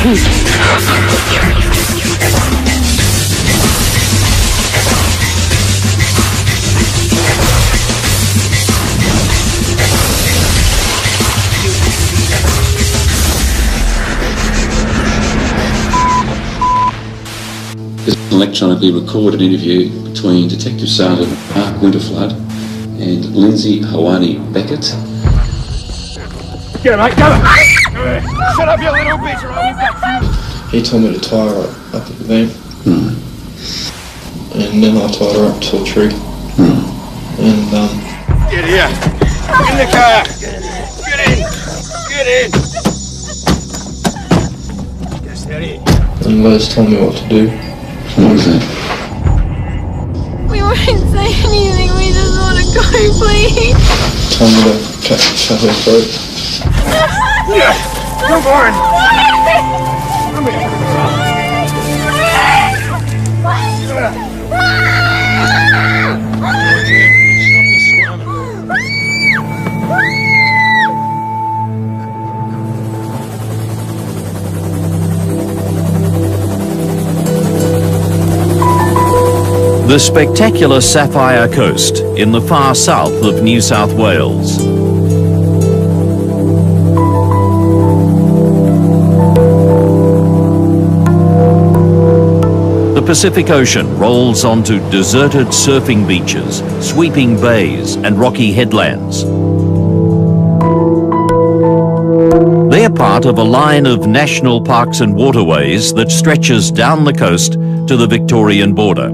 This electronically recorded interview between Detective Sergeant Mark Winterflood and Lindsay Beckett. Get him, mate, go! Shut up, you little bitch, or I'll be back for you. He told me to tie her up at the van. And then I tied her up to a tree. And get here! In the car! Get in! Get in! Get steady. And Les told me what to do. What was that? We won't say anything, we just want to go, please. Told me to shut her throat. Yeah! Come on! Come here! The spectacular Sapphire Coast in the far south of New South Wales. The Pacific Ocean rolls onto deserted surfing beaches, sweeping bays and rocky headlands. They are part of a line of national parks and waterways that stretches down the coast to the Victorian border.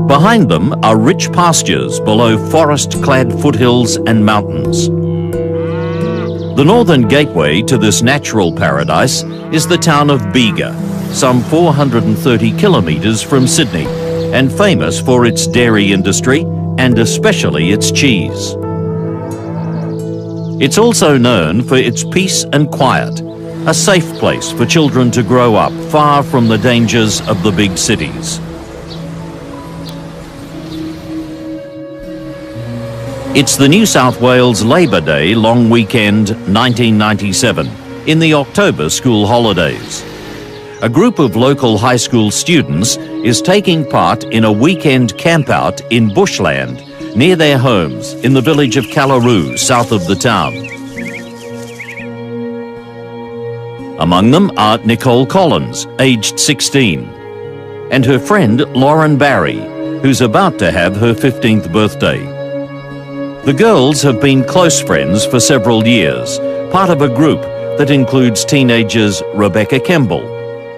Behind them are rich pastures below forest-clad foothills and mountains. The northern gateway to this natural paradise is the town of Bega, some 430 kilometres from Sydney, and famous for its dairy industry and especially its cheese. It's also known for its peace and quiet, a safe place for children to grow up far from the dangers of the big cities. It's the New South Wales Labor Day long weekend 1997, in the October school holidays. A group of local high school students is taking part in a weekend campout in bushland near their homes in the village of Callaroo, south of the town. Among them are Nichole Collins, aged 16, and her friend Lauren Barry, who's about to have her 15th birthday. The girls have been close friends for several years, part of a group that includes teenagers Rebecca Kemble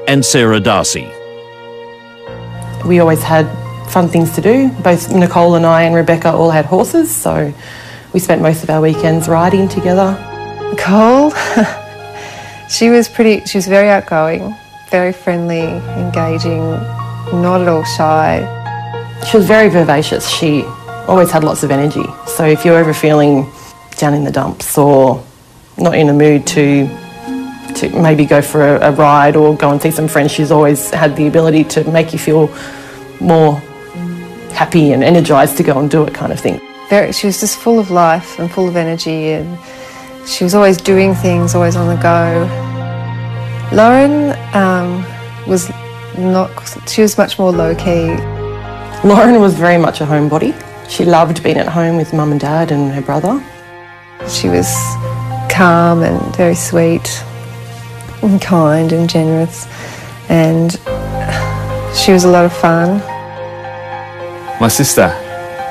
and Sarah Darcy. We always had fun things to do. Both Nichole and I and Rebecca all had horses, so we spent most of our weekends riding together. Nichole, she was very outgoing, very friendly, engaging, not at all shy. She was very vivacious. She always had lots of energy. So if you're ever feeling down in the dumps or not in a mood to maybe go for a ride or go and see some friends, she's always had the ability to make you feel more happy and energised to go and do it, kind of thing. She was just full of life and full of energy, and she was always doing things, always on the go. Lauren she was much more low-key. Lauren was very much a homebody. She loved being at home with Mum and Dad and her brother. She was calm and very sweet and kind and generous, and she was a lot of fun. My sister,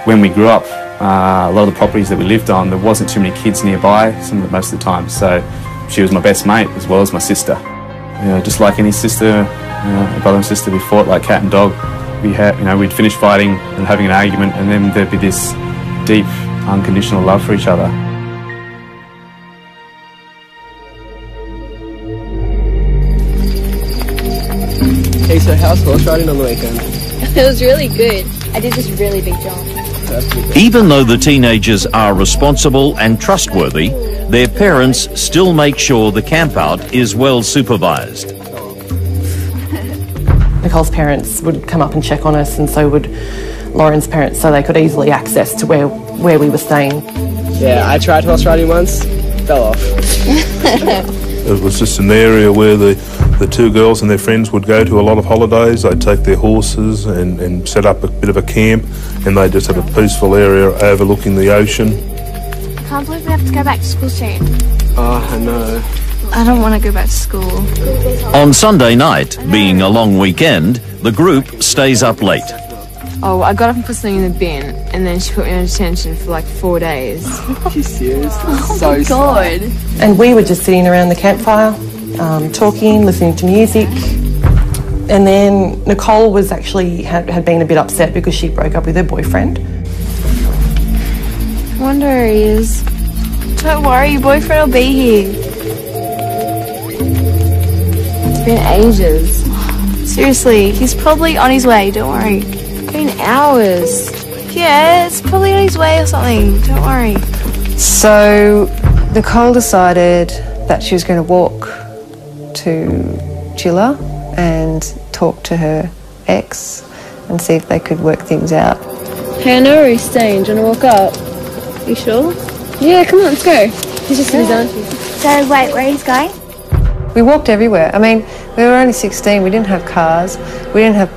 when we grew up, a lot of the properties that we lived on, there wasn't too many kids nearby most of the time, so she was my best mate as well as my sister. You know, just like any sister, a brother and sister, we fought like cat and dog. We'd finish fighting and having an argument, and then there'd be this deep, unconditional love for each other. Hey, so how's horse riding on the weekend? It was really good. I did this really big jump. Even though the teenagers are responsible and trustworthy, their parents still make sure the campout is well supervised. Nichole's parents would come up and check on us, and so would Lauren's parents, so they could easily access to where we were staying. Yeah, I tried horse riding once. fell off. It was just an area where the two girls and their friends would go to a lot of holidays. They'd take their horses and set up a bit of a camp, and they'd just have a peaceful area overlooking the ocean. I can't believe we have to go back to school soon. Oh, I know. I don't want to go back to school. On Sunday night, being a long weekend, the group stays up late. Oh, I got up and put something in the bin, and then she put me on detention for like 4 days. Are you serious? Oh so my God. And we were just sitting around the campfire, talking, listening to music. And then Nichole was actually had been a bit upset because she broke up with her boyfriend. I wonder where he is. Don't worry, your boyfriend will be here. It's been ages. Seriously, he's probably on his way, don't worry. It's been hours. Yeah, it's probably on his way or something, don't worry. So Nichole decided that she was going to walk to Gilla and talk to her ex and see if they could work things out. Hey, I know where he's staying. Do you want to walk up? You sure? Yeah, come on, let's go. He's just in his auntie. So wait, where he's going? We walked everywhere. I mean, we were only 16. We didn't have cars. We didn't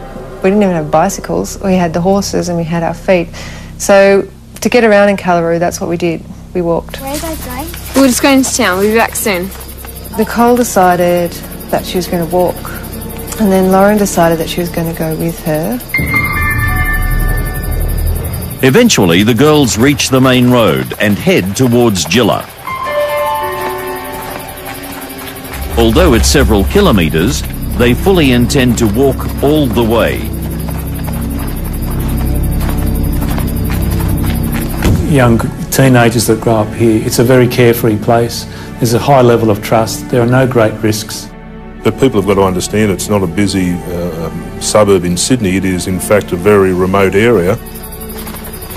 even have bicycles. We had the horses and we had our feet. So to get around in Camilleri, that's what we did. We walked. Where are you guys going? We're just going to town. We'll be back soon. Nichole decided that she was going to walk, and then Lauren decided that she was going to go with her. Eventually, the girls reach the main road and head towards Gilla. Although it's several kilometres, they fully intend to walk all the way. Young teenagers that grow up here, it's a very carefree place. There's a high level of trust. There are no great risks. But people have got to understand it's not a busy suburb in Sydney. It is, in fact, a very remote area.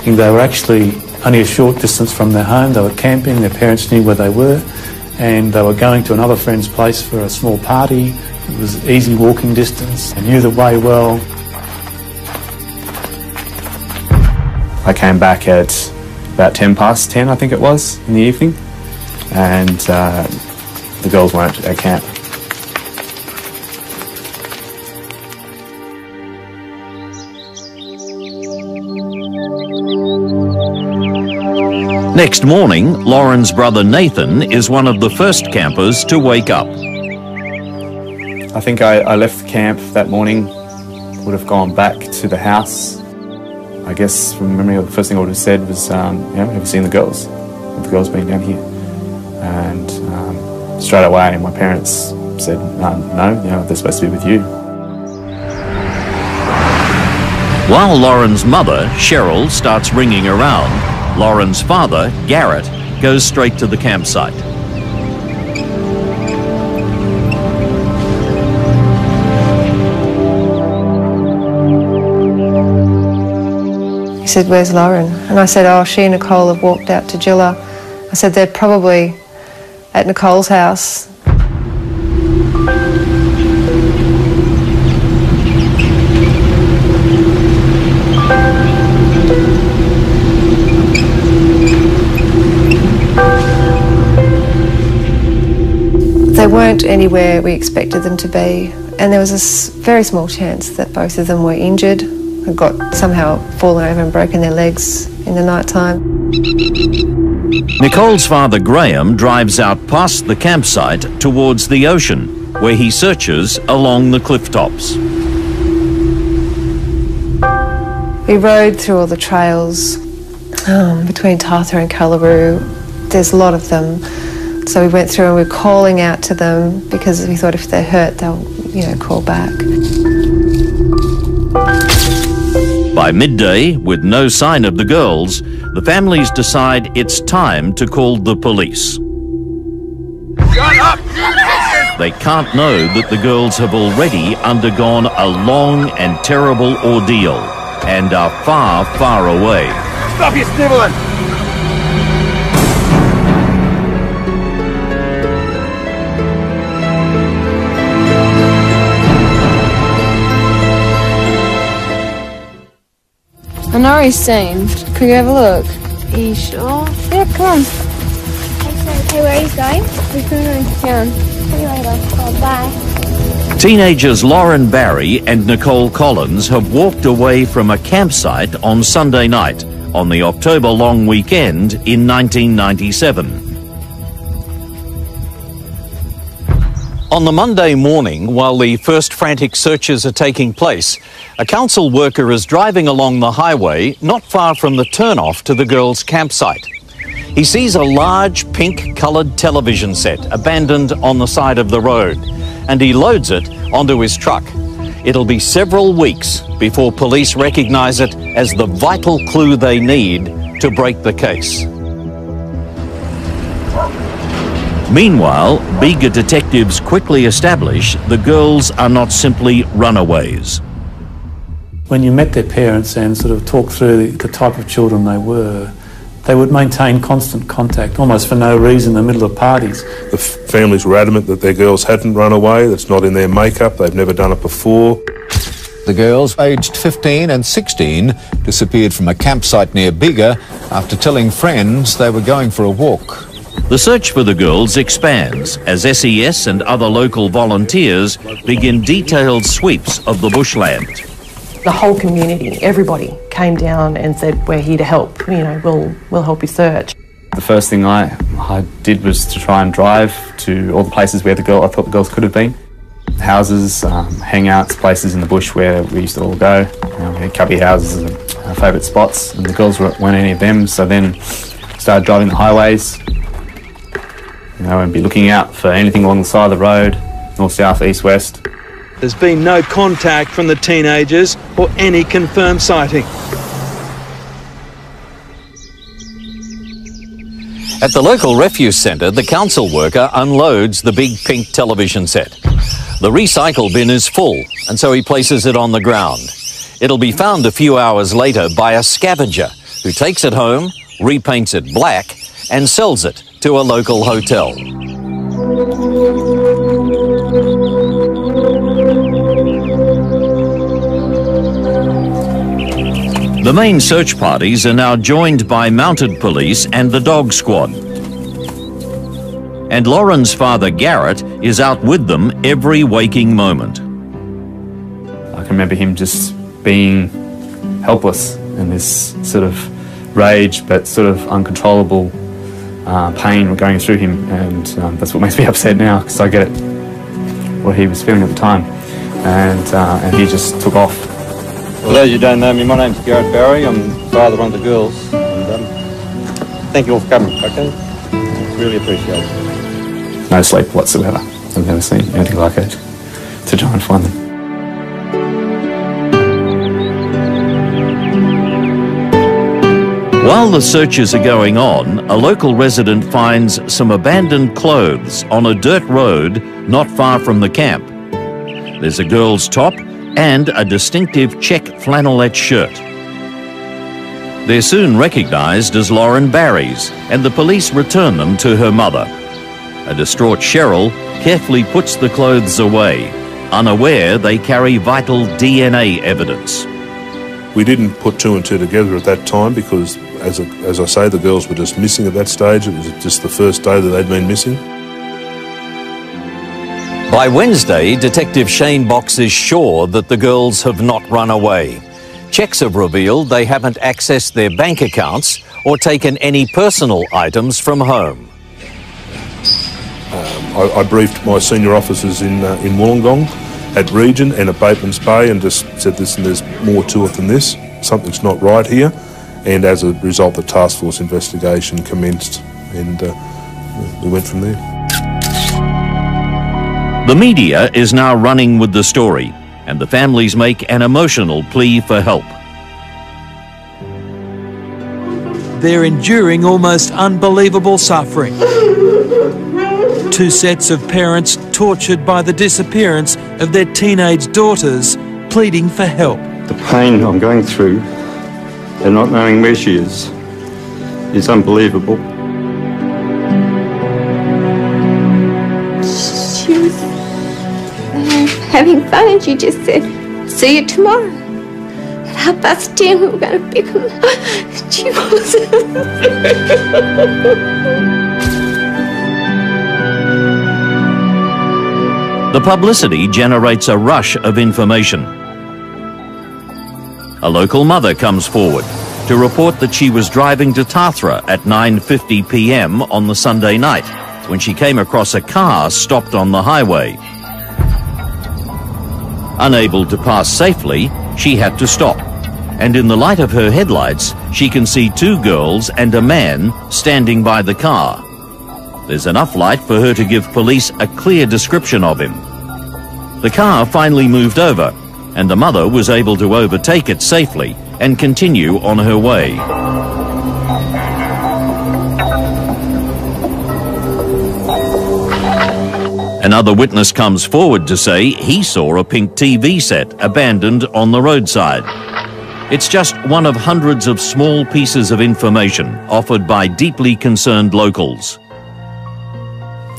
They were actually only a short distance from their home. They were camping, their parents knew where they were, and they were going to another friend's place for a small party. It was easy walking distance. They knew the way well. I came back at about 10 past 10, I think it was, in the evening, and the girls weren't at camp. Next morning, Lauren's brother Nathan is one of the first campers to wake up. I think I left the camp that morning, would have gone back to the house. I guess from memory, the first thing I would have said was, have you seen the girls? Have the girls been down here? And straight away, my parents said, no, they're supposed to be with you. While Lauren's mother, Cheryl, starts ringing around, Lauren's father, Garrett, goes straight to the campsite. He said, "Where's Lauren?" And I said, "Oh, she and Nichole have walked out to Gilla." I said, "They're probably at Nicole's house." They weren't anywhere we expected them to be, and there was a very small chance that both of them were injured, had got somehow fallen over and broken their legs in the night time. Nichole's father Graham drives out past the campsite towards the ocean, where he searches along the cliff tops. We rode through all the trails between Tartha and Camilleri. There's a lot of them. So we went through and we were calling out to them because we thought if they're hurt, they'll, call back. By midday, with no sign of the girls, the families decide it's time to call the police. They can't know that the girls have already undergone a long and terrible ordeal and are far, far away. Stop your sniveling! I know where he's staying. Could you have a look? Are you sure? Yeah, come on. Okay, so Okay, where are you going? We're going to town. See you later. Oh, bye. Teenagers Lauren Barry and Nichole Collins have walked away from a campsite on Sunday night on the October long weekend in 1997. On the Monday morning, while the first frantic searches are taking place, a council worker is driving along the highway not far from the turnoff to the girls' campsite. He sees a large pink-coloured television set abandoned on the side of the road, and he loads it onto his truck. It'll be several weeks before police recognise it as the vital clue they need to break the case. Meanwhile, Bega detectives quickly establish the girls are not simply runaways. When you met their parents and sort of talked through the type of children they would maintain constant contact, almost for no reason, in the middle of parties. The families were adamant that their girls hadn't run away, that's not in their makeup, they've never done it before. The girls, aged 15 and 16, disappeared from a campsite near Bega after telling friends they were going for a walk. The search for the girls expands as SES and other local volunteers begin detailed sweeps of the bushland. The whole community, everybody came down and said, we're here to help, you know, we'll help you search. The first thing I did was to try and drive to all the places where I thought the girls could have been. Houses, hangouts, places in the bush where we used to all go. We had cubby houses and our favourite spots, and the girls weren't any of them, so then started driving the highways. And be looking out for anything along the side of the road, north, south, east, west. There's been no contact from the teenagers or any confirmed sighting. At the local refuse centre, the council worker unloads the big pink television set. The recycle bin is full, and so he places it on the ground. It'll be found a few hours later by a scavenger who takes it home, repaints it black, and sells it to a local hotel. The main search parties are now joined by mounted police and the dog squad. And Lauren's father, Garrett, is out with them every waking moment. I can remember him just being helpless in this sort of rage, but sort of uncontrollable pain going through him, and that's what makes me upset now, because I get what he was feeling at the time, and he just took off. For those who don't know me, my name's Garrett Barry. I'm the father of one of the girls, and thank you all for coming, okay? Really appreciate it. No sleep whatsoever. I've never seen anything like it, to try and find them. While the searches are going on, a local resident finds some abandoned clothes on a dirt road not far from the camp. There's a girl's top and a distinctive check flannelette shirt. They're soon recognised as Lauren Barry's, and the police return them to her mother. A distraught Cheryl carefully puts the clothes away, unaware they carry vital DNA evidence. We didn't put two and two together at that time because, as I say, the girls were just missing at that stage. It was just the first day that they'd been missing. By Wednesday, Detective Shane Box is sure that the girls have not run away. Checks have revealed they haven't accessed their bank accounts or taken any personal items from home. I briefed my senior officers in Wollongong, at Region and at Bateman's Bay, and just said, listen, there's more to it than this. Something's not right here. And as a result, the task force investigation commenced, and we went from there. The media is now running with the story, and the families make an emotional plea for help. They're enduring almost unbelievable suffering. Two sets of parents tortured by the disappearance of their teenage daughters, pleading for help. The pain I'm going through and not knowing where she is unbelievable. She was having fun, and she just said, see you tomorrow. At 10:30 we were going to pick them. She wasn't. The publicity generates a rush of information. A local mother comes forward to report that she was driving to Tathra at 9:50 p.m. on the Sunday night when she came across a car stopped on the highway. Unable to pass safely, she had to stop, and in the light of her headlights, she can see two girls and a man standing by the car. There's enough light for her to give police a clear description of him. The car finally moved over, and the mother was able to overtake it safely and continue on her way. Another witness comes forward to say he saw a pink TV set abandoned on the roadside. It's just one of hundreds of small pieces of information offered by deeply concerned locals.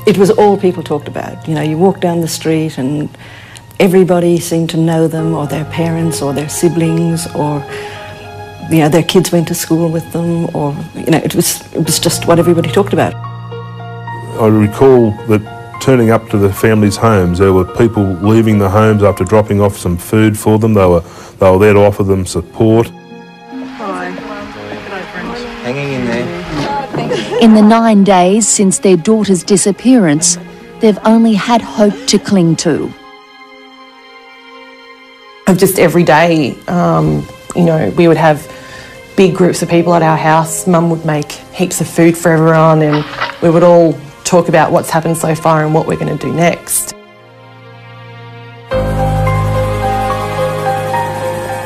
It was all people talked about. You know, you walk down the street and everybody seemed to know them, or their parents, or their siblings, or, you know, their kids went to school with them, or, you know, it was just what everybody talked about. I recall that turning up to the families' homes, there were people leaving the homes after dropping off some food for them. They were there to offer them support. Hi. Hanging in there. In the 9 days since their daughter's disappearance, they've only had hope to cling to. Just every day, you know, we would have big groups of people at our house. Mum would make heaps of food for everyone, and we would all talk about what's happened so far and what we're going to do next.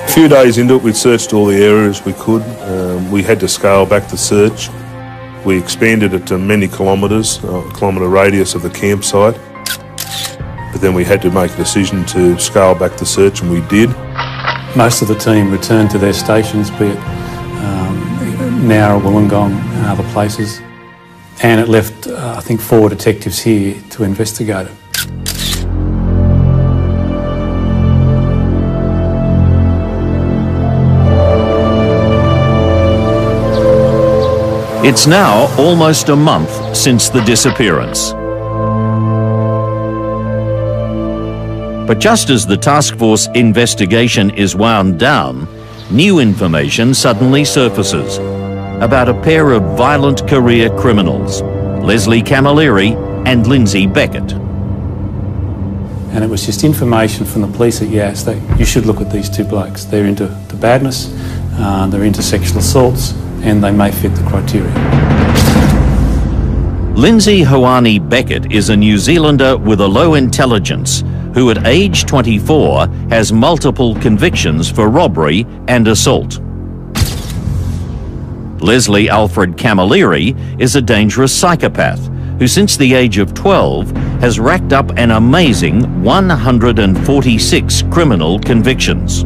A few days into it, we'd searched all the areas we could. We had to scale back the search. We expanded it to many kilometres, a kilometre radius of the campsite. But then we had to make a decision to scale back the search, and we did. Most of the team returned to their stations, be it Nowra, Wollongong and other places. And it left, I think, 4 detectives here to investigate it. It's now almost a month since the disappearance. But just as the task force investigation is wound down, new information suddenly surfaces about a pair of violent career criminals, Leslie Camilleri and Lindsay Beckett. And it was just information from the police at Yass that you should look at these two blokes. They're into the badness, they're into sexual assaults, and they may fit the criteria. Lindsay Hoani Beckett is a New Zealander with a low intelligence who at age 24 has multiple convictions for robbery and assault. Leslie Alfred Camilleri is a dangerous psychopath who since the age of 12 has racked up an amazing 146 criminal convictions.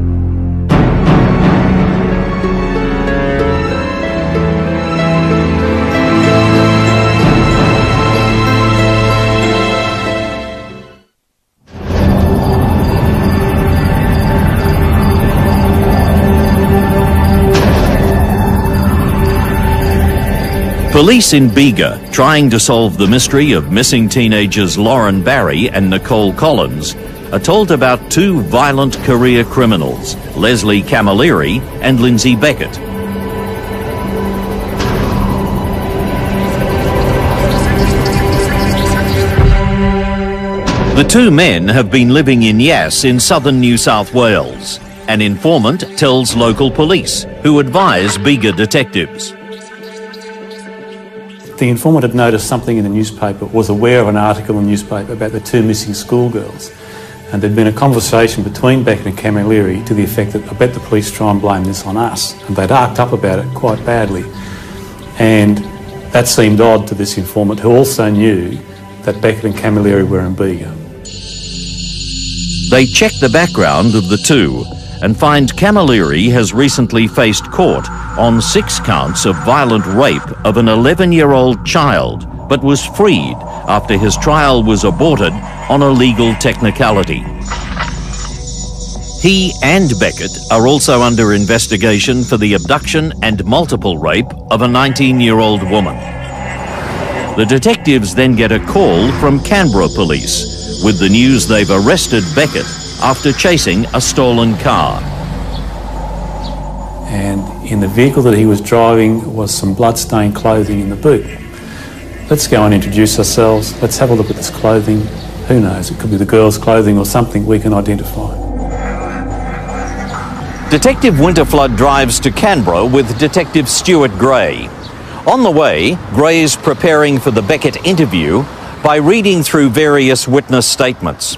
Police in Bega, trying to solve the mystery of missing teenagers Lauren Barry and Nichole Collins, are told about two violent career criminals, Leslie Camilleri and Lindsay Beckett. The two men have been living in Yass in southern New South Wales. An informant tells local police, who advise Bega detectives. The informant had noticed something in the newspaper, was aware of an article in the newspaper about the two missing schoolgirls. And there'd been a conversation between Beckett and Camilleri to the effect that I bet the police try and blame this on us. And they'd arced up about it quite badly. And that seemed odd to this informant, who also knew that Beckett and Camilleri were in Bega. They check the background of the two and find Camilleri has recently faced court on 6 counts of violent rape of an 11-year-old child, but was freed after his trial was aborted on a legal technicality. He and Beckett are also under investigation for the abduction and multiple rape of a 19-year-old woman. The detectives then get a call from Canberra police, with the news they've arrested Beckett after chasing a stolen car. And in the vehicle that he was driving was some blood-stained clothing in the boot. Let's go and introduce ourselves. Let's have a look at this clothing. Who knows, it could be the girl's clothing or something we can identify. Detective Winterflood drives to Canberra with Detective Stuart Gray. On the way, Gray's preparing for the Beckett interview by reading through various witness statements.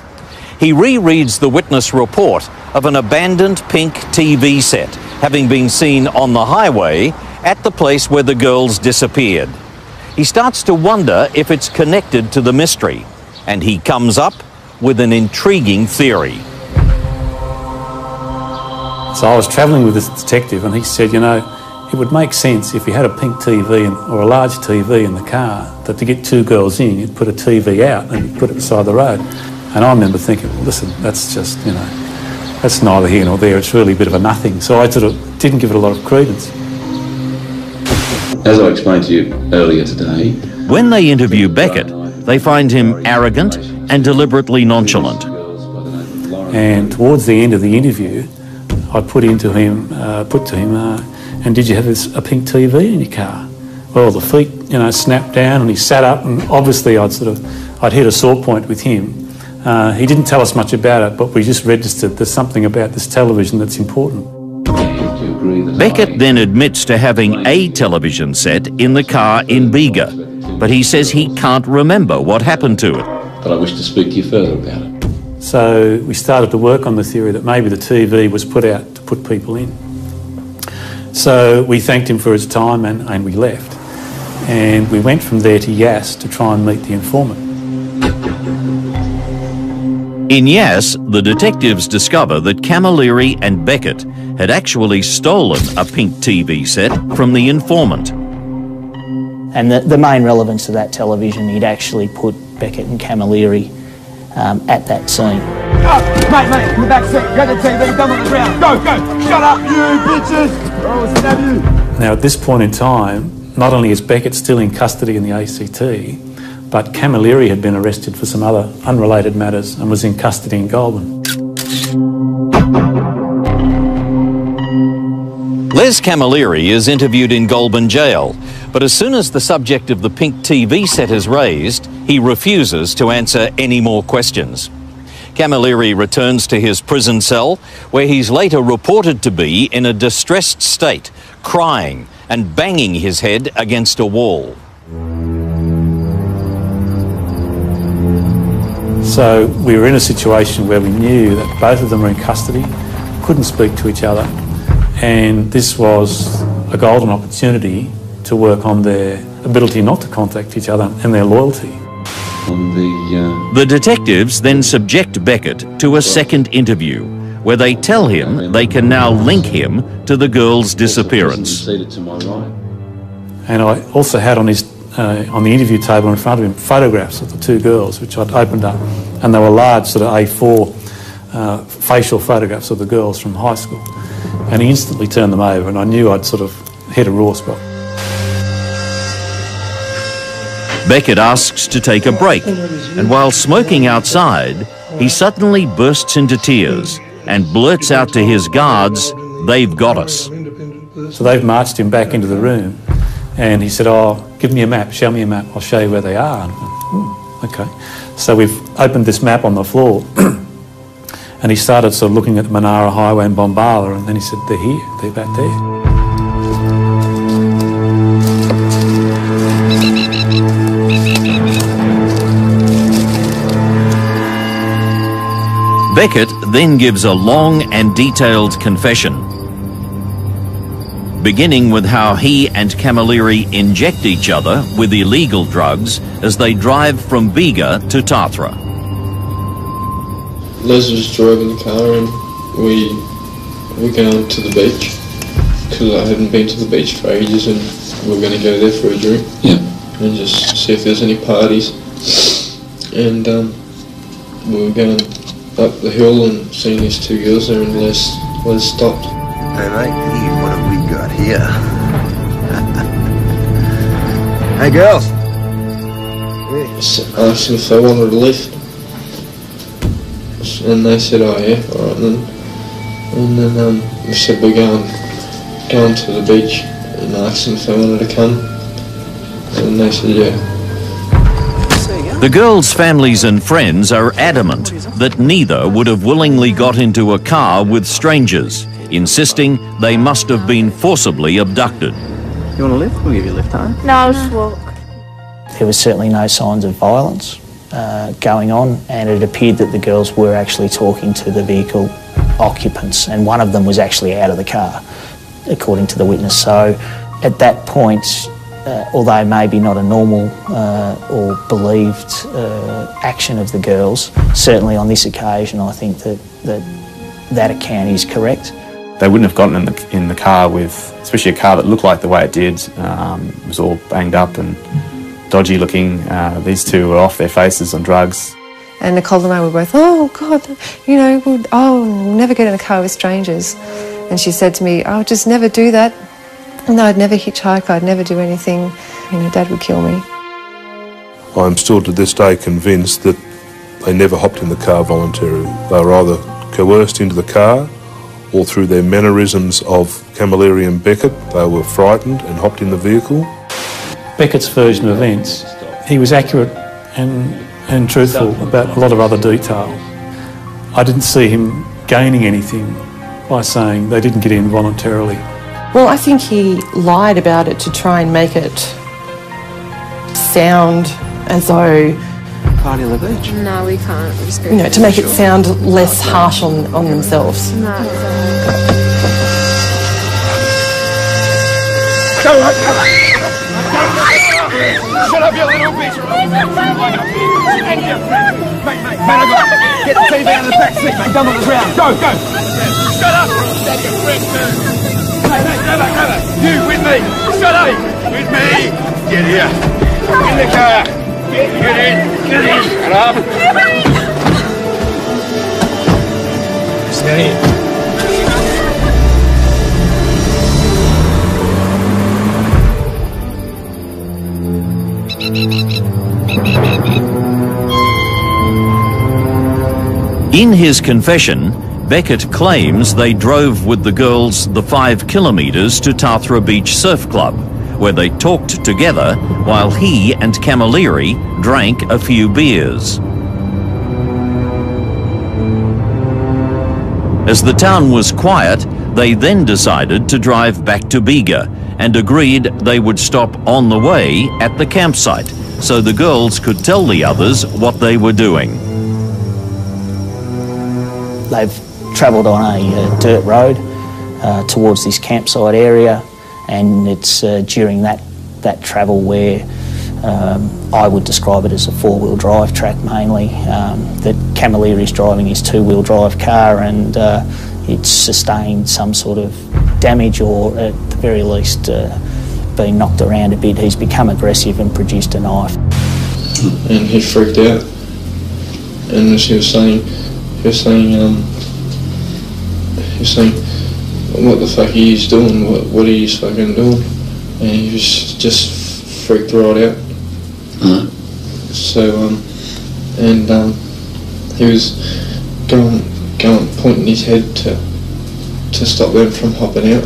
He rereads the witness report of an abandoned pink TV set having been seen on the highway at the place where the girls disappeared. He starts to wonder if it's connected to the mystery, and he comes up with an intriguing theory. So I was travelling with this detective and he said, you know, it would make sense if you had a pink TV or a large TV in the car, that to get two girls in, you'd put a TV out and you'd put it beside the road. And I remember thinking, well, listen, that's just, you know, that's neither here nor there. It's really a bit of a nothing. So I sort of didn't give it a lot of credence. As I explained to you earlier today, when they interview Beckett, they find him arrogant and deliberately nonchalant. And towards the end of the interview, I put to him, and did you have a pink TV in your car? Well, the feet, you know, snapped down and he sat up, and obviously I'd hit a sore point with him. He didn't tell us much about it, but we just registered there's something about this television that's important. Beckett then admits to having a television set in the car in Bega, but he says he can't remember what happened to it. But I wish to speak to you further about it. So we started to work on the theory that maybe the TV was put out to put people in. So we thanked him for his time and we left. And we went from there to Yass to try and meet the informant. In Yass, the detectives discover that Camilleri and Beckett had actually stolen a pink TV set from the informant. And the main relevance of that television, he'd actually put Beckett and Camilleri at that scene. Oh, mate, in the back seat, grab the TV, dumb on the ground. Go! Shut up, you bitches! Oh, what's that you? Now, at this point in time, not only is Beckett still in custody in the ACT, but Camilleri had been arrested for some other unrelated matters and was in custody in Goulburn. Les Camilleri is interviewed in Goulburn jail, but as soon as the subject of the pink TV set is raised, he refuses to answer any more questions. Camilleri returns to his prison cell, where he's later reported to be in a distressed state, crying and banging his head against a wall. So we were in a situation where we knew that both of them were in custody, couldn't speak to each other, and this was a golden opportunity to work on their ability not to contact each other and their loyalty. The detectives then subject Beckett to a second interview, where they tell him they can now link him to the girl's disappearance. And I also had on the interview table in front of him photographs of the two girls, which I'd opened up, and they were large sort of A4 facial photographs of the girls from high school. And he instantly turned them over, and I knew I'd sort of hit a raw spot. Beckett asks to take a break, and while smoking outside, he suddenly bursts into tears and blurts out to his guards, "They've got us." So they've marched him back into the room, and he said, "Oh, give me a map, show me a map, I'll show you where they are." And I went, okay. So we've opened this map on the floor, and he started sort of looking at the Monara Highway in Bombala, and then he said, "They're here, they're back there." Beckett then gives a long and detailed confession, beginning with how he and Camilleri inject each other with illegal drugs as they drive from Bega to Tathra. Les was driving the car and we were going to the beach because I hadn't been to the beach for ages, and we were going to go there for a drink and just see if there's any parties. And we were going up the hill and seeing these two girls there, and Les stopped. Hey mate, what have we got here? Hey girls! Asked them if they wanted a lift, And they said, oh yeah, alright then. And then we said we're going to the beach and asked them if they wanted to come. And they said yeah. The girls' families and friends are adamant that neither would have willingly got into a car with strangers, insisting they must have been forcibly abducted. You want a lift? We'll give you a lift home. No, I'll just walk. There was certainly no signs of violence going on, and it appeared that the girls were actually talking to the vehicle occupants, and one of them was actually out of the car, according to the witness. So at that point, although maybe not a normal or believed action of the girls, certainly on this occasion I think that account is correct. They wouldn't have gotten in the car with, especially a car that looked like the way it did. It was all banged up and dodgy looking. These two were off their faces on drugs. And Nichole and I were both, oh God, you know, we'll never get in a car with strangers. And she said to me, I'll just never do that. No, I'd never hitchhike, I'd never do anything. You know, Dad would kill me. I'm still to this day convinced that they never hopped in the car voluntarily. They were either coerced into the car or through their mannerisms of Camilleri and Beckett, they were frightened and hopped in the vehicle. Beckett's version of events, he was accurate and truthful about a lot of other detail. I didn't see him gaining anything by saying they didn't get in voluntarily. Well, I think he lied about it to try and make it sound as though... Party on the beach? No, we can't. We're just You know, to make it sound less harsh on themselves. No. Shut up, you little bitch! And your friend! Mate, I got it. Get the TV out of the back seat, mate. Dumb on the ground. Go! Shut up! That's your friend, too. Mate, go back. You, with me. Shut up! With me. Get here. In the car. Get in. Shut up. Stay in. In his confession, Beckett claims they drove with the girls the 5 kilometres to Tathra Beach Surf Club, where they talked together while he and Camilleri drank a few beers. As the town was quiet, they then decided to drive back to Bega and agreed they would stop on the way at the campsite so the girls could tell the others what they were doing. They've travelled on a dirt road towards this campsite area, and it's during that travel where I would describe it as a 4-wheel drive track mainly, that Camilleri is driving his 2-wheel drive car, and it's sustained some sort of damage, or at the very least been knocked around a bit. He's become aggressive and produced a knife. And he freaked out, and he was saying, what the fuck are you doing? What are you fucking doing? And he was just freaked right out. So he was going pointing his head to stop them from hopping out.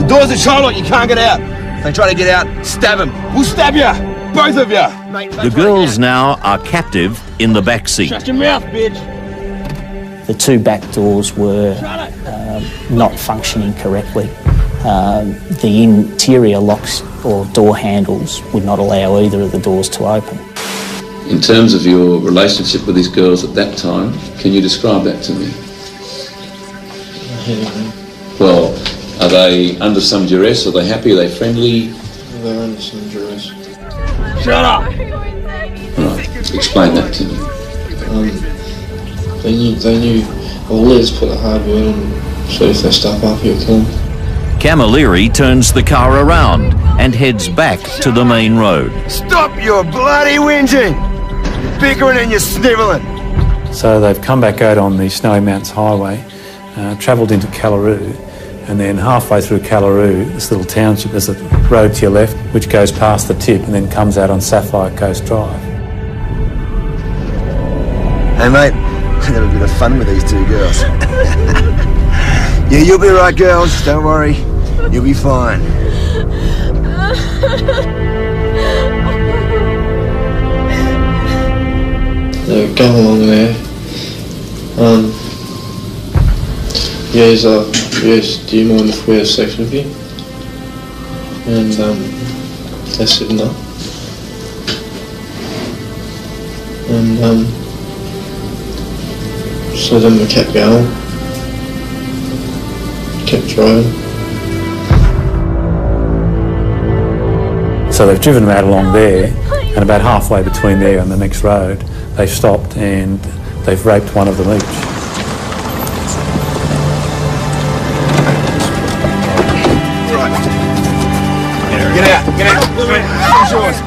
The doors are shut, you can't get out. If they try to get out, stab them. We'll stab you, both of you. The girls now are captive in the back seat. Shut your mouth, bitch. The 2 back doors were not functioning correctly. The interior locks or door handles would not allow either of the doors to open. In terms of your relationship with these girls at that time, can you describe that to me? Well, are they under some duress? Are they happy? Are they friendly? They're under some duress. Shut up! Right, explain that to me. They knew, well, Liz put a hard word on, so if they step up, he'll kill them. Camilleri turns the car around and heads back to the main road. Stop your bloody whinging! You're bickering and you're snivelling. So they've come back out on the Snowy Mountains Highway, travelled into Callaroo, and then halfway through Callaroo, this little township, there's a road to your left which goes past the tip and then comes out on Sapphire Coast Drive. Hey mate, gonna have a bit of fun with these two girls. Yeah, you'll be right, girls. Don't worry. You'll be fine. Go along there. Yes, do you mind if we have sex with you? And they're sitting up. And so then we kept going. Kept driving. So they've driven right along there, and about halfway between there and the next road, they've stopped and they've raped one of them each. Get out! It's yours.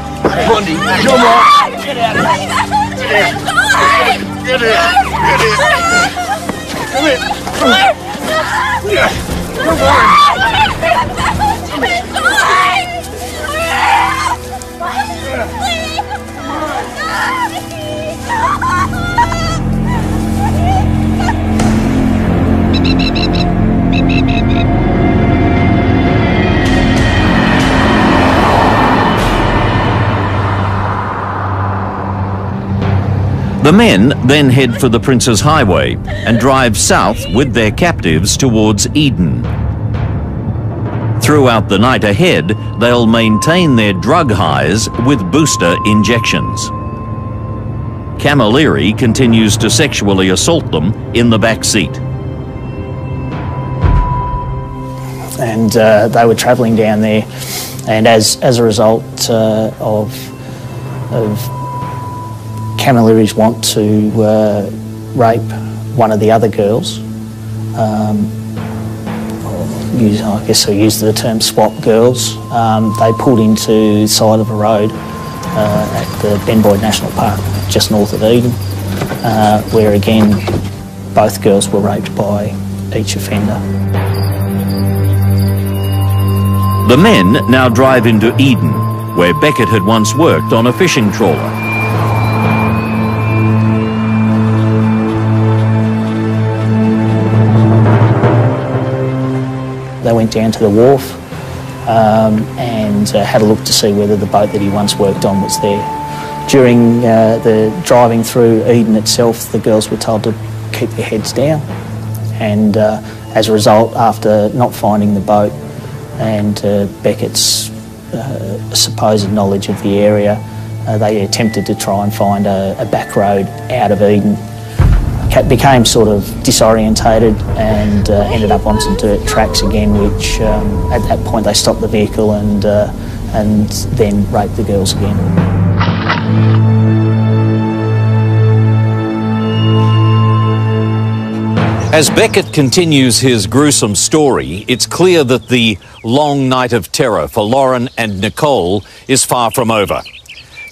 Blondie, you're mine. Get out of here. Get out. Come here. Come The men then head for the Prince's Highway and drive south with their captives towards Eden. Throughout the night ahead, they'll maintain their drug highs with booster injections. Camilleri continues to sexually assault them in the back seat. And they were travelling down there, and as a result of Camilleri's want to rape one of the other girls, I guess I use the term swap girls, they pulled into the side of a road at the Benboyd National Park, just north of Eden, where again both girls were raped by each offender. The men now drive into Eden, where Beckett had once worked on a fishing trawler. They went down to the wharf and had a look to see whether the boat that he once worked on was there. During the driving through Eden itself, the girls were told to keep their heads down, and as a result, after not finding the boat and Beckett's supposed knowledge of the area, they attempted to try and find a back road out of Eden. Became sort of disorientated and ended up on some dirt tracks again, which at that point they stopped the vehicle and then raped the girls again. As Beckett continues his gruesome story, it's clear that the long night of terror for Lauren and Nichole is far from over.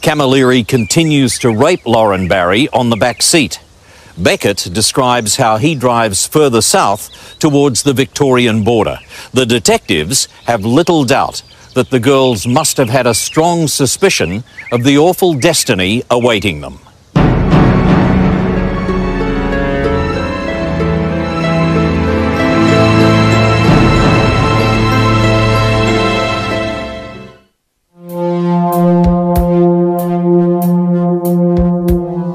Camilleri continues to rape Lauren Barry on the back seat. Beckett describes how he drives further south towards the Victorian border. The detectives have little doubt that the girls must have had a strong suspicion of the awful destiny awaiting them.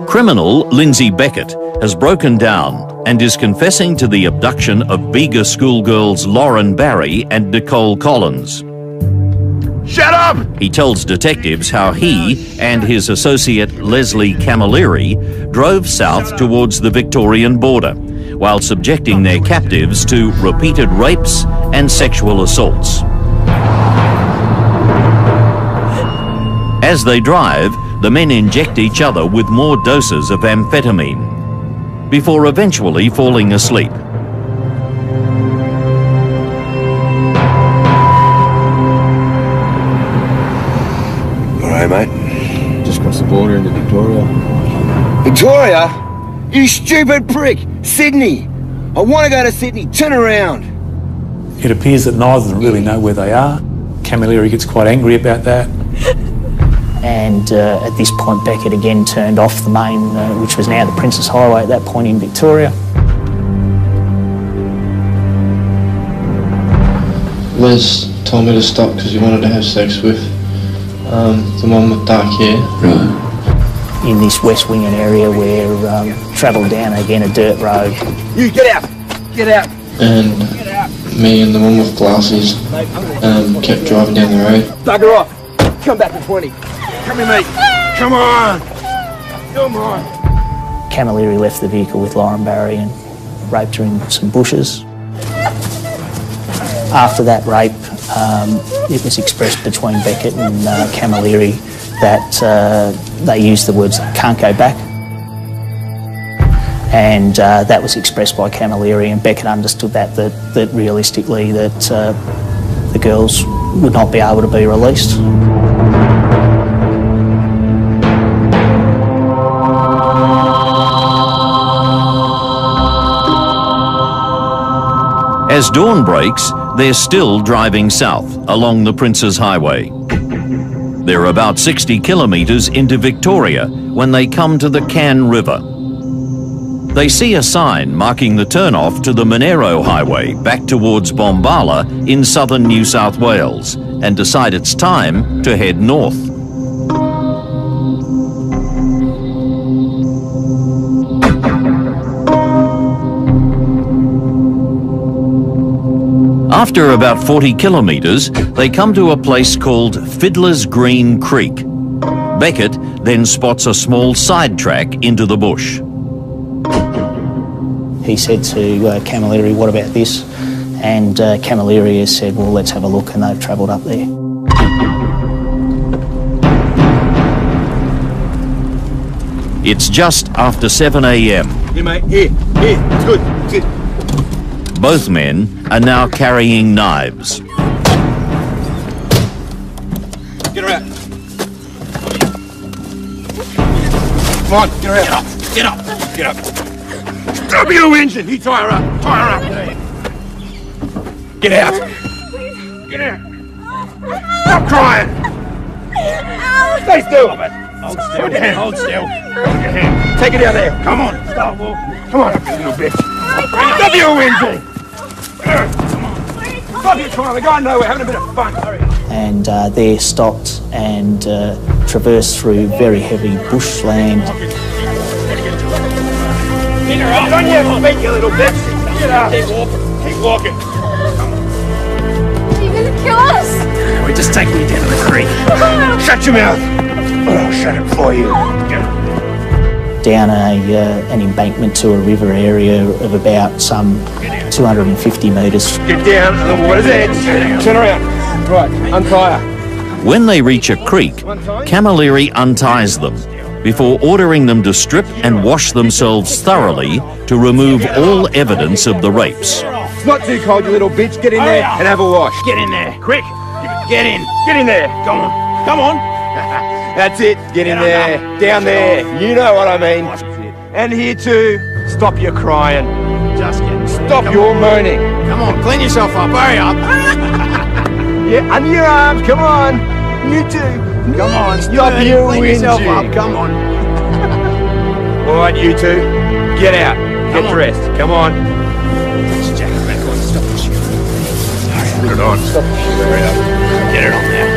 Criminal Lindsay Beckett has broken down and is confessing to the abduction of Bega Schoolgirls Lauren Barry and Nichole Collins. Shut up! He tells detectives how he and his associate Leslie Camilleri drove south towards the Victorian border while subjecting their captives to repeated rapes and sexual assaults. As they drive, the men inject each other with more doses of amphetamine before eventually falling asleep. All right, mate. Just crossed the border into Victoria. Victoria? You stupid prick! Sydney! I want to go to Sydney. Turn around. It appears that neither of them really know where they are. Camilleri gets quite angry about that. And at this point, Beckett again turned off the main, which was now the Princess Highway at that point in Victoria. Les told me to stop because he wanted to have sex with the one with dark hair. In this West Wingan area where travelled down again a dirt road. You get out! Get out! And me and the one with glasses kept driving down the road. Bugger off! Come back to 20. Come here, mate. Come on! Come on! Camilleri left the vehicle with Lauren Barry and raped her in some bushes. After that rape, it was expressed between Beckett and Camilleri that they used the words "can't go back," and that was expressed by Camilleri, and Beckett understood that realistically that the girls would not be able to be released. As dawn breaks, they're still driving south along the Princes Highway. They're about 60 kilometres into Victoria when they come to the Cann River. They see a sign marking the turn-off to the Monero Highway back towards Bombala in southern New South Wales and decide it's time to head north. After about 40 kilometres, they come to a place called Fiddler's Green Creek. Beckett then spots a small sidetrack into the bush. He said to Camilleri, "What about this?" And Camilleri has said, "Well, let's have a look," and they've travelled up there. It's just after 7 a.m. Here, mate. Here. It's good. It's good. Both men are now carrying knives. Get her out. Come on, get her out. Get up. Get up. Stop your engine. You tie her up. Tie her up. Get out. Get out. Stop crying. Stay still. Hold still. Hold your hand. Hold still. Hold your hand. Take it down there. Come on. Start walking. Come on, you little bitch. Stop your whinging. Stop your crying. We're going nowhere. Having a bit of fun. Hurry. And they're stopped and traversed through very heavy bushland. Get on your feet, you little bitch. Get up. Keep walking. Keep walking. You're gonna kill us? We're just taking you down to the creek. Shut your mouth. I'll shut it for you. Down an embankment to a river area of about some 250 metres. Get down to the water's edge. Turn around. Right, untie her. When they reach a creek, Camilleri unties them before ordering them to strip and wash themselves thoroughly to remove all evidence of the rapes. It's not too cold, you little bitch. Get in there and have a wash. Get in there, quick. Get in. Get in there. Come on. Come on. That's it. Get in there. Down there. You know what I mean. And here too. Stop your crying. Just get. Stop your moaning. Come on, clean yourself up. Hurry up. Yeah, under your arms. Come on. You too. Come on. Stop your clean yourself up. Come on. All right, you two. Get out. Get dressed. Come on. Put your jacket back on. Stop the shit. Put it on. Stop the shit. Get it on there.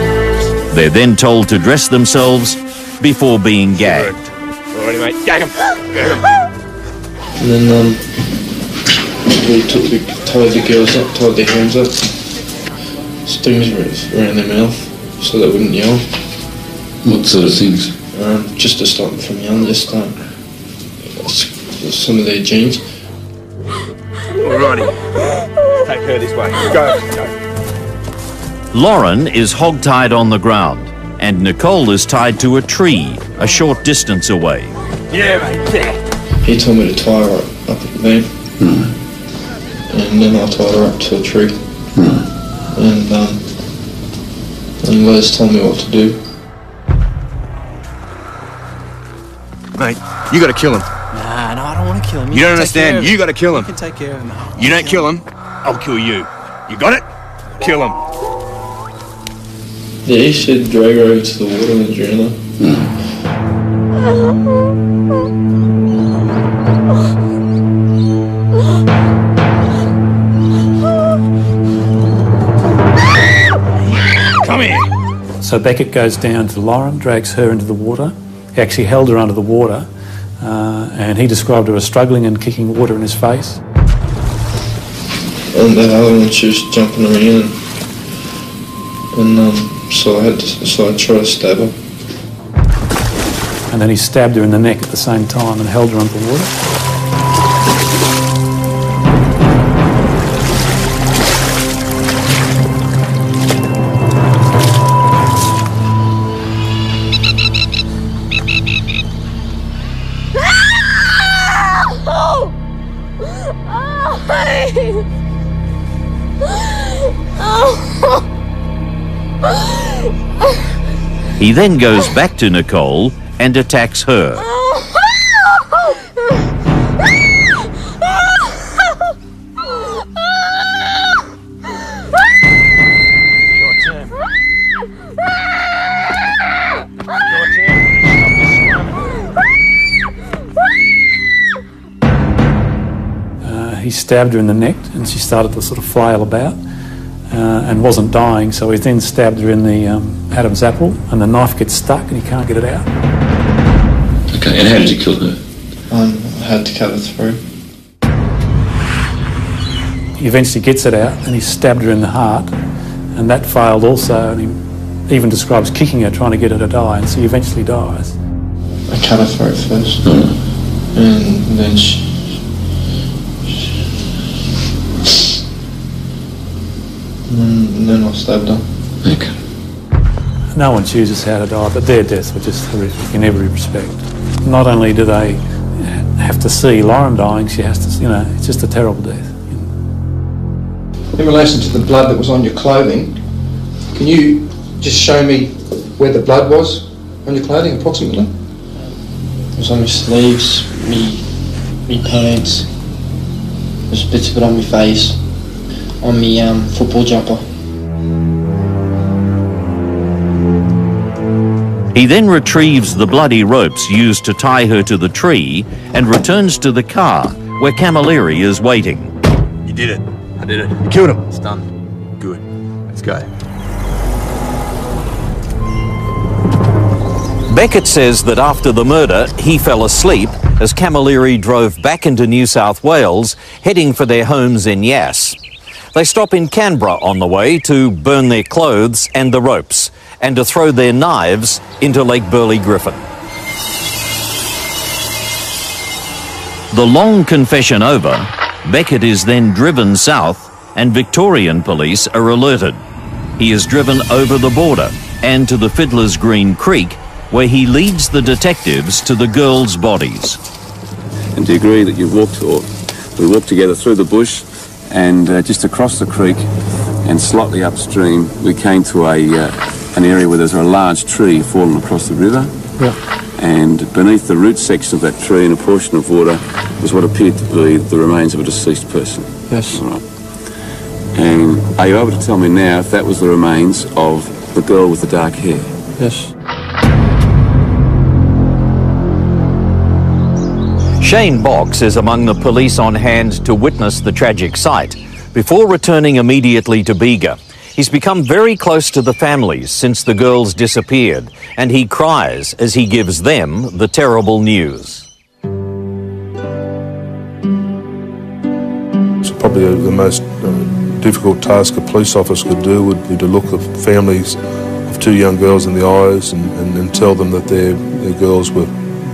They're then told to dress themselves before being gagged. Alrighty, mate. Gag them. Gag them. And then we tied the girls up, tied their hands up, stings around their mouth so they wouldn't yell. What sort of things? Just to stop them from yelling, just some of their genes. Alrighty. Take her this way. Go. Go. Lauren is hog-tied on the ground, and Nichole is tied to a tree a short distance away. Yeah, mate. Yeah. He told me to tie her up at the beam, and then I tied her up to a tree, and Les told me what to do. Mate, you gotta kill him. Nah, no, I don't want to kill him. You don't understand. You gotta kill him. You can take care of him. You don't kill him, I'll kill you. You got it? Kill him. Yeah, he said drag her over to the water and drown her. Come here. So Beckett goes down to Lauren, drags her into the water. He actually held her under the water, and he described her as struggling and kicking water in his face. And the other one, she was jumping around, and so I tried to stab her. And then he stabbed her in the neck at the same time and held her under the water. He then goes back to Nichole and attacks her. He stabbed her in the neck and she started to sort of flail about and wasn't dying, so he then stabbed her in the Adam's apple and the knife gets stuck and he can't get it out. Okay, and how did you kill her? I had to cut her through. He eventually gets it out and he stabbed her in the heart and that failed also, and he even describes kicking her trying to get her to die, and she eventually dies. I cut her throat first and then and then I stabbed her. Okay. No one chooses how to die, but their deaths were just horrific in every respect. Not only do they have to see Lauren dying, she has to, you know, it's just a terrible death. In relation to the blood that was on your clothing, can you just show me where the blood was on your clothing approximately? It was on my sleeves, me pants, there's bits of it on my face, on my football jumper. He then retrieves the bloody ropes used to tie her to the tree and returns to the car where Camilleri is waiting. You did it. I did it. You killed him. It's done. Good. Let's go. Beckett says that after the murder, he fell asleep as Camilleri drove back into New South Wales, heading for their homes in Yass. They stop in Canberra on the way to burn their clothes and the ropes, and to throw their knives into Lake Burley Griffin. The long confession over, Beckett is then driven south and Victorian police are alerted. He is driven over the border and to the Fiddler's Green Creek, where he leads the detectives to the girls' bodies. And do you agree that you walked, or we walked together through the bush and just across the creek and slightly upstream we came to an area where there's a large tree fallen across the river? Yeah. And beneath the root section of that tree in a portion of water was what appeared to be the remains of a deceased person. Yes. All right. And are you able to tell me now if that was the remains of the girl with the dark hair? Yes. Shane Box is among the police on hand to witness the tragic sight before returning immediately to Bega. He's become very close to the families since the girls disappeared, and he cries as he gives them the terrible news. So probably the most difficult task a police officer could do would be to look at families of two young girls in the eyes and tell them that their girls were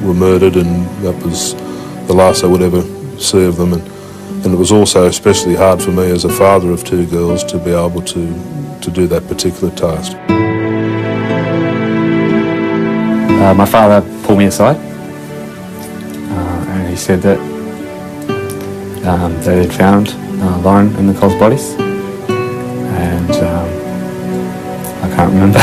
murdered, and that was the last they would ever see of them. And it was also especially hard for me as a father of two girls to be able to do that particular task. My father pulled me aside and he said that they had found Lauren and Nichole's bodies, and I can't remember.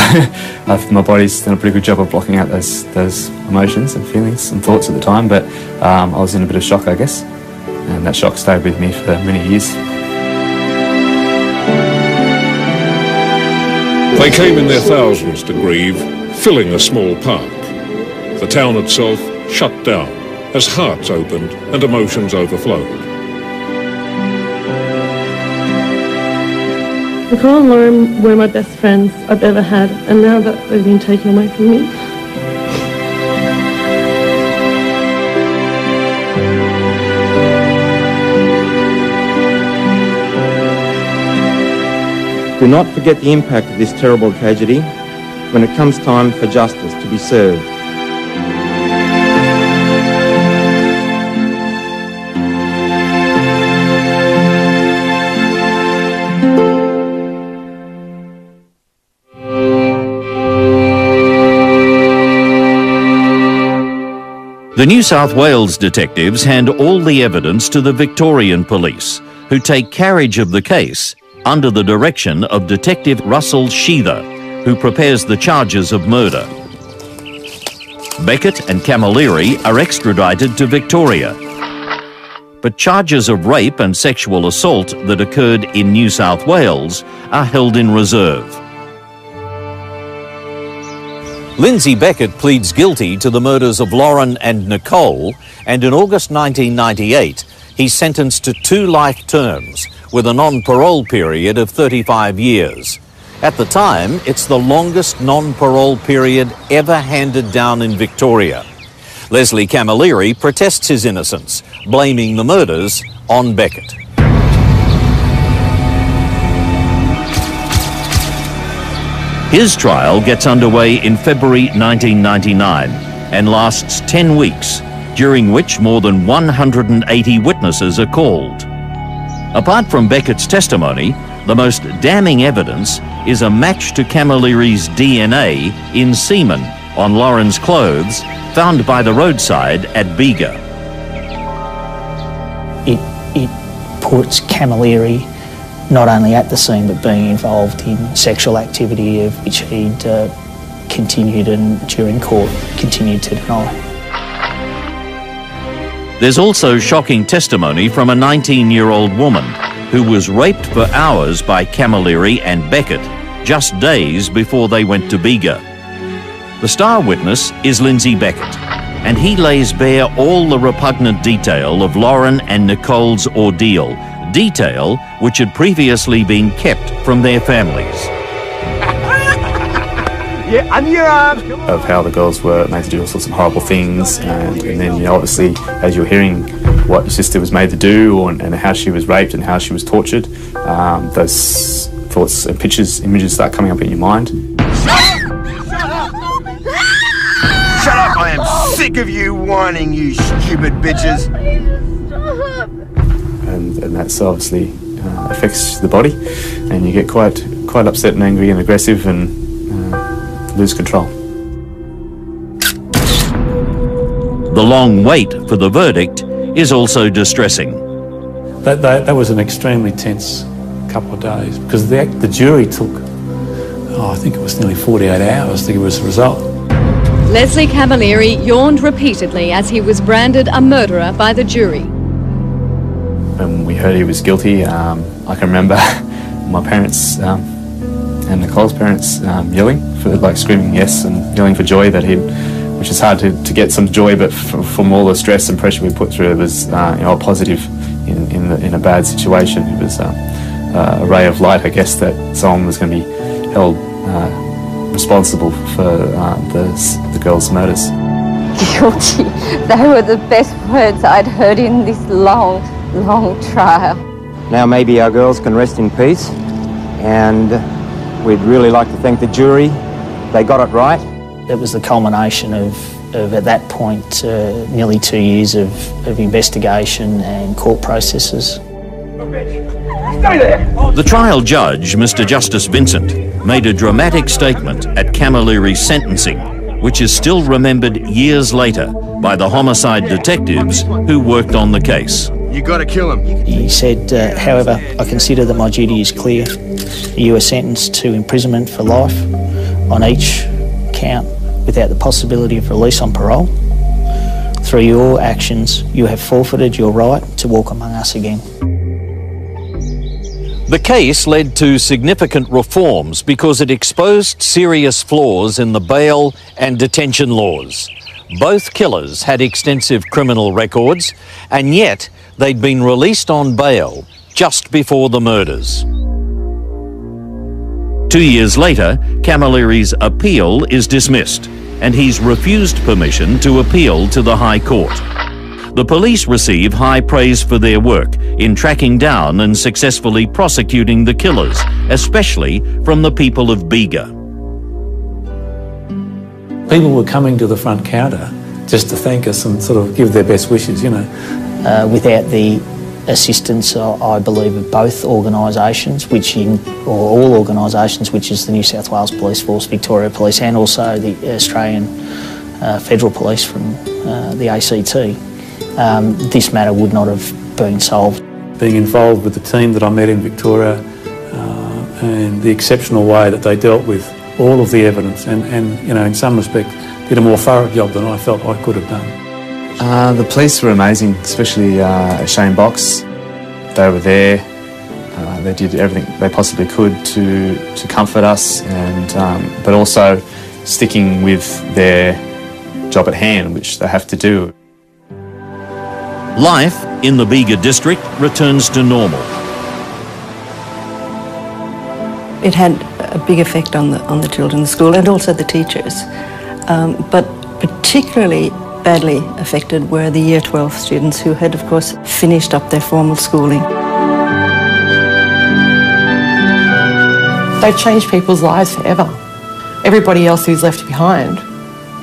My body's done a pretty good job of blocking out those emotions and feelings and thoughts at the time, but I was in a bit of shock, I guess, and that shock stayed with me for many years. They came in their thousands to grieve, filling a small park. The town itself shut down as hearts opened and emotions overflowed. Nichole and Lauren were my best friends I've ever had, and now that they've been taken away from me. Do not forget the impact of this terrible tragedy when it comes time for justice to be served. The New South Wales detectives hand all the evidence to the Victorian police, who take carriage of the case under the direction of Detective Russell Sheether, who prepares the charges of murder. Beckett and Camilleri are extradited to Victoria, but charges of rape and sexual assault that occurred in New South Wales are held in reserve. Lindsay Beckett pleads guilty to the murders of Lauren and Nichole, and in August 1998, he's sentenced to 2 life terms with a non-parole period of 35 years. At the time, it's the longest non-parole period ever handed down in Victoria. Leslie Camilleri protests his innocence, blaming the murders on Beckett. His trial gets underway in February 1999 and lasts 10 weeks, during which more than 180 witnesses are called. Apart from Beckett's testimony, the most damning evidence is a match to Camilleri's DNA in semen on Lauren's clothes found by the roadside at Bega. It puts Camilleri not only at the scene but being involved in sexual activity of which he'd continued and during court continued to deny. There's also shocking testimony from a 19-year-old woman who was raped for hours by Camilleri and Beckett just days before they went to Bega. The star witness is Lindsay Beckett, and he lays bare all the repugnant detail of Lauren and Nichole's ordeal, detail which had previously been kept from their families. Yeah, under your arms. Of how the girls were made to do all sorts of horrible things, and then, you know, obviously as you're hearing what your sister was made to do and how she was raped and how she was tortured, those thoughts and images start coming up in your mind. Shut up! I am sick of you whining, you stupid bitches. And that obviously affects the body, and you get quite upset and angry and aggressive and lose control. The long wait for the verdict is also distressing. That was an extremely tense couple of days because the jury took, I think it was nearly 48 hours to give us a result. Leslie Camilleri yawned repeatedly as he was branded a murderer by the jury. When we heard he was guilty, I can remember my parents and Nichole's parents yelling, screaming yes and yelling for joy that which is hard to get some joy, but from all the stress and pressure we put through, it was a positive in a bad situation. It was a ray of light, I guess, that someone was going to be held responsible for the girls' murders. Guilty. They were the best words I'd heard in this long trial. Now maybe our girls can rest in peace, and we'd really like to thank the jury. They got it right. It was the culmination of at that point, nearly 2 years of investigation and court processes. The trial judge, Mr. Justice Vincent, made a dramatic statement at Camilleri's sentencing, which is still remembered years later by the homicide detectives who worked on the case. You gotta kill him. He said, however, I consider that my duty is clear. You are sentenced to imprisonment for life on each count without the possibility of release on parole. Through your actions, you have forfeited your right to walk among us again. The case led to significant reforms because it exposed serious flaws in the bail and detention laws. Both killers had extensive criminal records, and yet they'd been released on bail just before the murders. 2 years later, Camilleri's appeal is dismissed, and he's refused permission to appeal to the High Court. The police receive high praise for their work in tracking down and successfully prosecuting the killers, especially from the people of Bega. People were coming to the front counter just to thank us and sort of give their best wishes, you know. Without the assistance, I believe, of both organisations, or all organisations, which is the New South Wales Police Force, Victoria Police, and also the Australian Federal Police from the ACT, this matter would not have been solved. Being involved with the team that I met in Victoria and the exceptional way that they dealt with all of the evidence and you know, in some respect, did a more thorough job than I felt I could have done. The police were amazing, especially Shane Box. They were there. They did everything they possibly could to comfort us, and but also sticking with their job at hand, which they have to do. Life in the Bega district returns to normal. It had a big effect on the children in the school and also the teachers, but particularly badly affected were the Year 12 students who had, of course, finished up their formal schooling. They've changed people's lives forever. Everybody else who's left behind,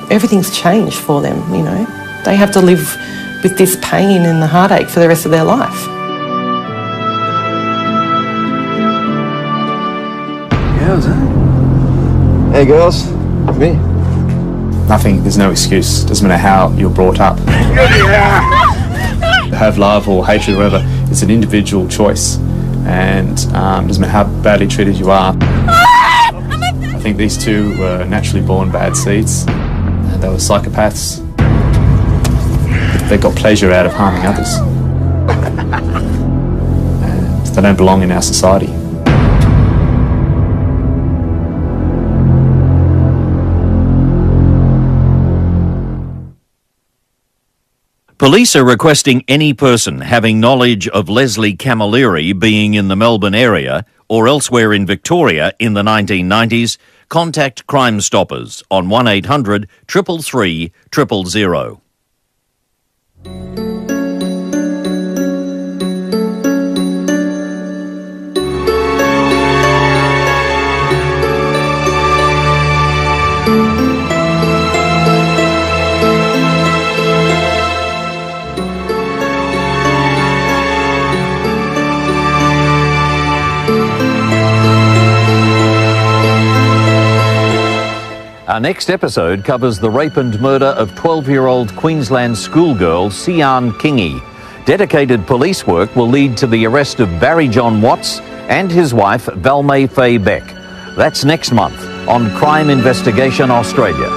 everything's changed for them, you know. They have to live with this pain and the heartache for the rest of their life. Girls, huh? Hey, girls. Come here. Nothing, there's no excuse. Doesn't matter how you're brought up. Have love or hatred or whatever, it's an individual choice. And doesn't matter how badly treated you are. I think these two were naturally born bad seeds. They were psychopaths. They got pleasure out of harming others. And they don't belong in our society. Police are requesting any person having knowledge of Leslie Camilleri being in the Melbourne area or elsewhere in Victoria in the 1990s, contact Crime Stoppers on 1800 333 000. Our next episode covers the rape and murder of 12-year-old Queensland schoolgirl Sian Kingi. Dedicated police work will lead to the arrest of Barry John Watts and his wife Valmay Faye Beck. That's next month on Crime Investigation Australia.